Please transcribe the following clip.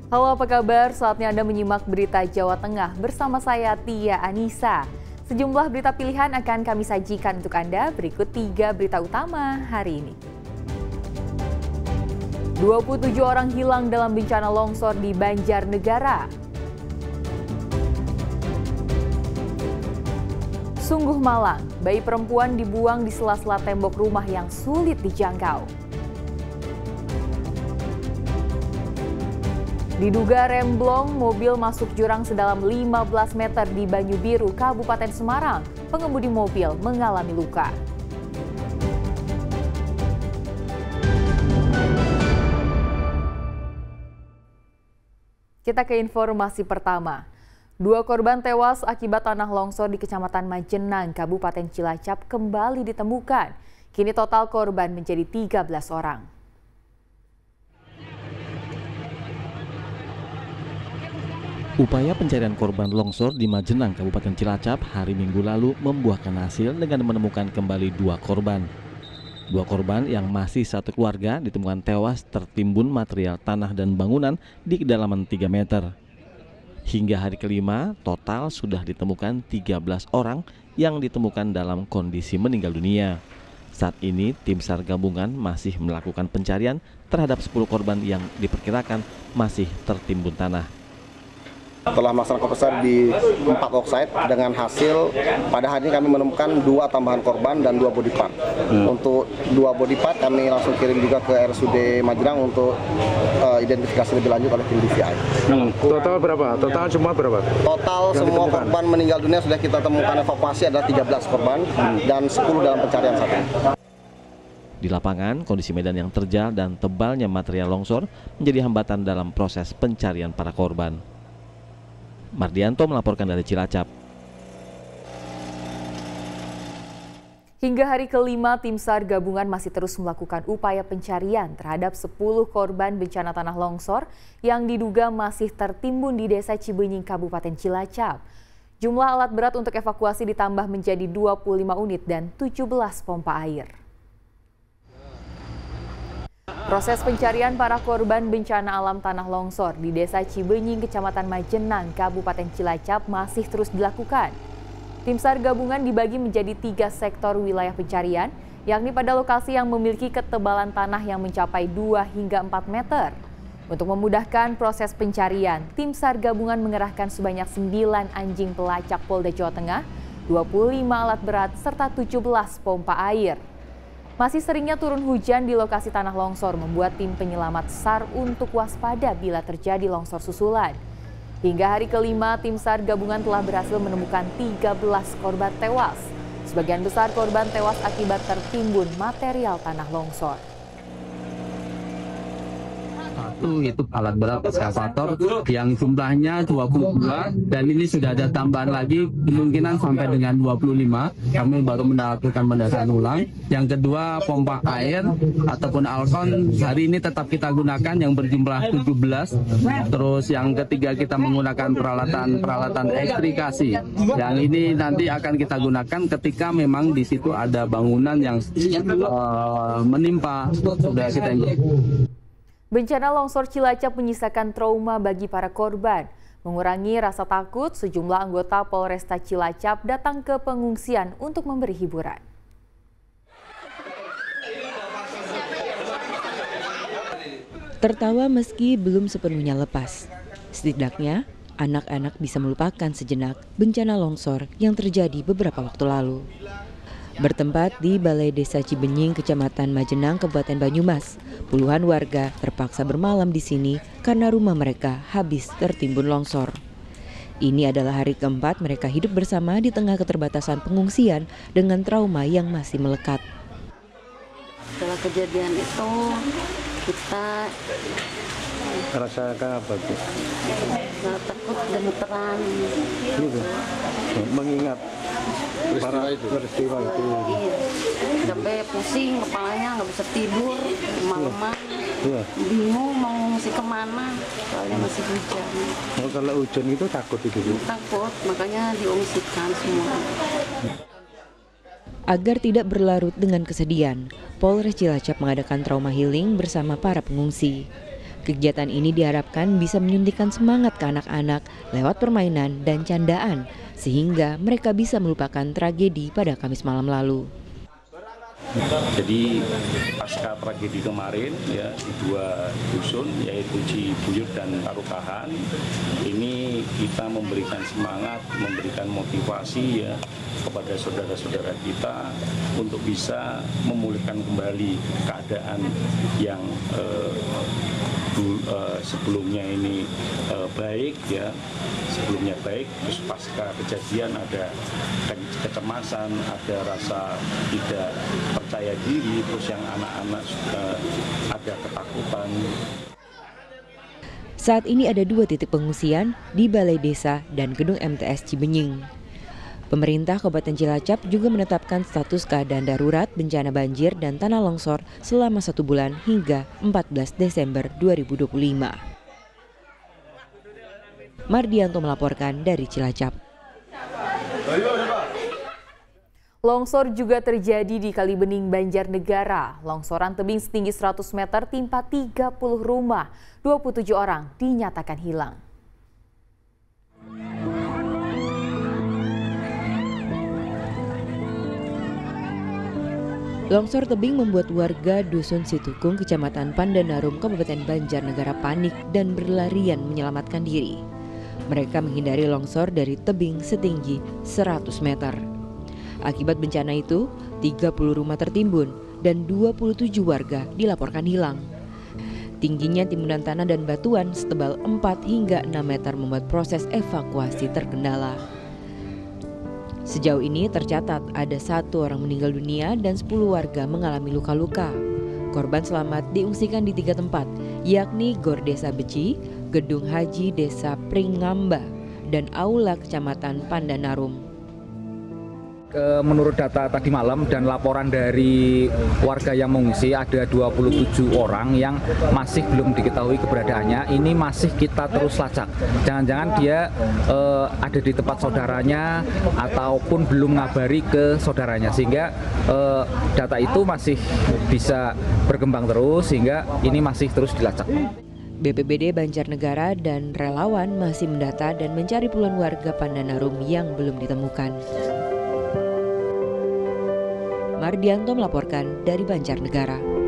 Halo, apa kabar? Saatnya Anda menyimak berita Jawa Tengah bersama saya Tia Anissa. Sejumlah berita pilihan akan kami sajikan untuk Anda. Berikut 3 berita utama hari ini. 27 orang hilang dalam bencana longsor di Banjarnegara. Sungguh malang, bayi perempuan dibuang di sela-sela tembok rumah yang sulit dijangkau. Diduga remblong, mobil masuk jurang sedalam 15 meter di Banyubiru, Kabupaten Semarang. Pengemudi mobil mengalami luka. Kita ke informasi pertama. 2 korban tewas akibat tanah longsor di Kecamatan Majenang, Kabupaten Cilacap kembali ditemukan. Kini total korban menjadi 13 orang. Upaya pencarian korban longsor di Majenang, Kabupaten Cilacap hari Minggu lalu membuahkan hasil dengan menemukan kembali 2 korban. 2 korban yang masih satu keluarga ditemukan tewas tertimbun material tanah dan bangunan di kedalaman 3 meter. Hingga hari kelima, total sudah ditemukan 13 orang yang ditemukan dalam kondisi meninggal dunia. Saat ini, tim SAR gabungan masih melakukan pencarian terhadap 10 korban yang diperkirakan masih tertimbun tanah. Setelah melaksanakan besar di 4 worksite dengan hasil pada hari ini kami menemukan 2 tambahan korban dan 2 body part. Untuk 2 body part kami langsung kirim juga ke RSUD Majenang untuk identifikasi lebih lanjut oleh tim DVI. Total berapa? Total semua berapa? Total semua korban meninggal dunia sudah kita temukan evakuasi adalah 13 korban dan 10 dalam pencarian saat ini. Di lapangan, kondisi medan yang terjal dan tebalnya material longsor menjadi hambatan dalam proses pencarian para korban. Mardianto melaporkan dari Cilacap. Hingga hari kelima, tim SAR gabungan masih terus melakukan upaya pencarian terhadap 10 korban bencana tanah longsor yang diduga masih tertimbun di Desa Cibenying, Kabupaten Cilacap. Jumlah alat berat untuk evakuasi ditambah menjadi 25 unit dan 17 pompa air. Proses pencarian para korban bencana alam tanah longsor di Desa Cibenying, Kecamatan Majenang, Kabupaten Cilacap masih terus dilakukan. Tim SAR gabungan dibagi menjadi 3 sektor wilayah pencarian, yakni pada lokasi yang memiliki ketebalan tanah yang mencapai 2 hingga 4 meter. Untuk memudahkan proses pencarian, tim SAR gabungan mengerahkan sebanyak 9 anjing pelacak Polda Jawa Tengah, 25 alat berat, serta 17 pompa air. Masih seringnya turun hujan di lokasi tanah longsor membuat tim penyelamat SAR untuk waspada bila terjadi longsor susulan. Hingga hari kelima, tim SAR gabungan telah berhasil menemukan 13 korban tewas. Sebagian besar korban tewas akibat tertimbun material tanah longsor. Itu alat berat ekskavator yang jumlahnya 22 dan ini sudah ada tambahan lagi kemungkinan sampai dengan 25. Kami baru melakukan pendataan ulang. Yang kedua, pompa air ataupun alkon hari ini tetap kita gunakan yang berjumlah 17. Terus yang ketiga, kita menggunakan peralatan ekstrikasi. Yang ini nanti akan kita gunakan ketika memang di situ ada bangunan yang menimpa. Sudah kita Bencana longsor Cilacap menyisakan trauma bagi para korban. Mengurangi rasa takut, sejumlah anggota Polresta Cilacap datang ke pengungsian untuk memberi hiburan. Tertawa meski belum sepenuhnya lepas. Setidaknya, anak-anak bisa melupakan sejenak bencana longsor yang terjadi beberapa waktu lalu. Bertempat di Balai Desa Cibenying, Kecamatan Majenang, Kabupaten Banyumas, puluhan warga terpaksa bermalam di sini karena rumah mereka habis tertimbun longsor. Ini adalah hari keempat mereka hidup bersama di tengah keterbatasan pengungsian dengan trauma yang masih melekat. Setelah kejadian itu, kita rasakan apa tuh? takut gemeteran. Gitu. Mengingat peristiwa itu. Iya. Sampai pusing kepalanya, nggak bisa tidur, malaman. Iya. Bingung mau ngungsi kemana, soalnya masih hujan. Kalau hujan itu takut itu? Takut, makanya diungsikan semua. Agar tidak berlarut dengan kesedihan, Polres Cilacap mengadakan trauma healing bersama para pengungsi. Kegiatan ini diharapkan bisa menyuntikkan semangat ke anak-anak lewat permainan dan candaan, sehingga mereka bisa melupakan tragedi pada Kamis malam lalu. Jadi pasca tragedi kemarin ya di dua dusun yaitu Cibuyut dan Tarukahan, ini kita memberikan semangat, memberikan motivasi ya kepada saudara-saudara kita untuk bisa memulihkan kembali keadaan yang sebelumnya ini baik ya, sebelumnya baik, terus pasca kejadian ada kecemasan, ada rasa tidak percaya diri, terus yang anak-anak ada ketakutan. Saat ini ada 2 titik pengungsian di Balai Desa dan Gedung MTS Cibenying. Pemerintah Kabupaten Cilacap juga menetapkan status keadaan darurat bencana banjir dan tanah longsor selama 1 bulan hingga 14 Desember 2025. Mardianto melaporkan dari Cilacap. Longsor juga terjadi di Kalibening, Banjarnegara. Longsoran tebing setinggi 100 meter timpa 30 rumah. 27 orang dinyatakan hilang. Longsor tebing membuat warga Dusun Situkung, Kecamatan Pandanarum, Kabupaten Banjarnegara panik dan berlarian menyelamatkan diri. Mereka menghindari longsor dari tebing setinggi 100 meter. Akibat bencana itu, 30 rumah tertimbun dan 27 warga dilaporkan hilang. Tingginya timbunan tanah dan batuan setebal 4 hingga 6 meter membuat proses evakuasi terkendala. Sejauh ini tercatat ada 1 orang meninggal dunia dan 10 warga mengalami luka-luka. Korban selamat diungsikan di 3 tempat, yakni Gor Desa Beci, Gedung Haji Desa Pringamba, dan Aula Kecamatan Pandanarum. Menurut data tadi malam dan laporan dari warga yang mengungsi, ada 27 orang yang masih belum diketahui keberadaannya. Ini masih kita terus lacak. Jangan-jangan dia ada di tempat saudaranya ataupun belum ngabari ke saudaranya, sehingga data itu masih bisa berkembang terus, sehingga ini masih terus dilacak. BPBD Banjarnegara dan relawan masih mendata dan mencari puluhan warga Pandanarum yang belum ditemukan. Mardianto melaporkan dari Banjarnegara.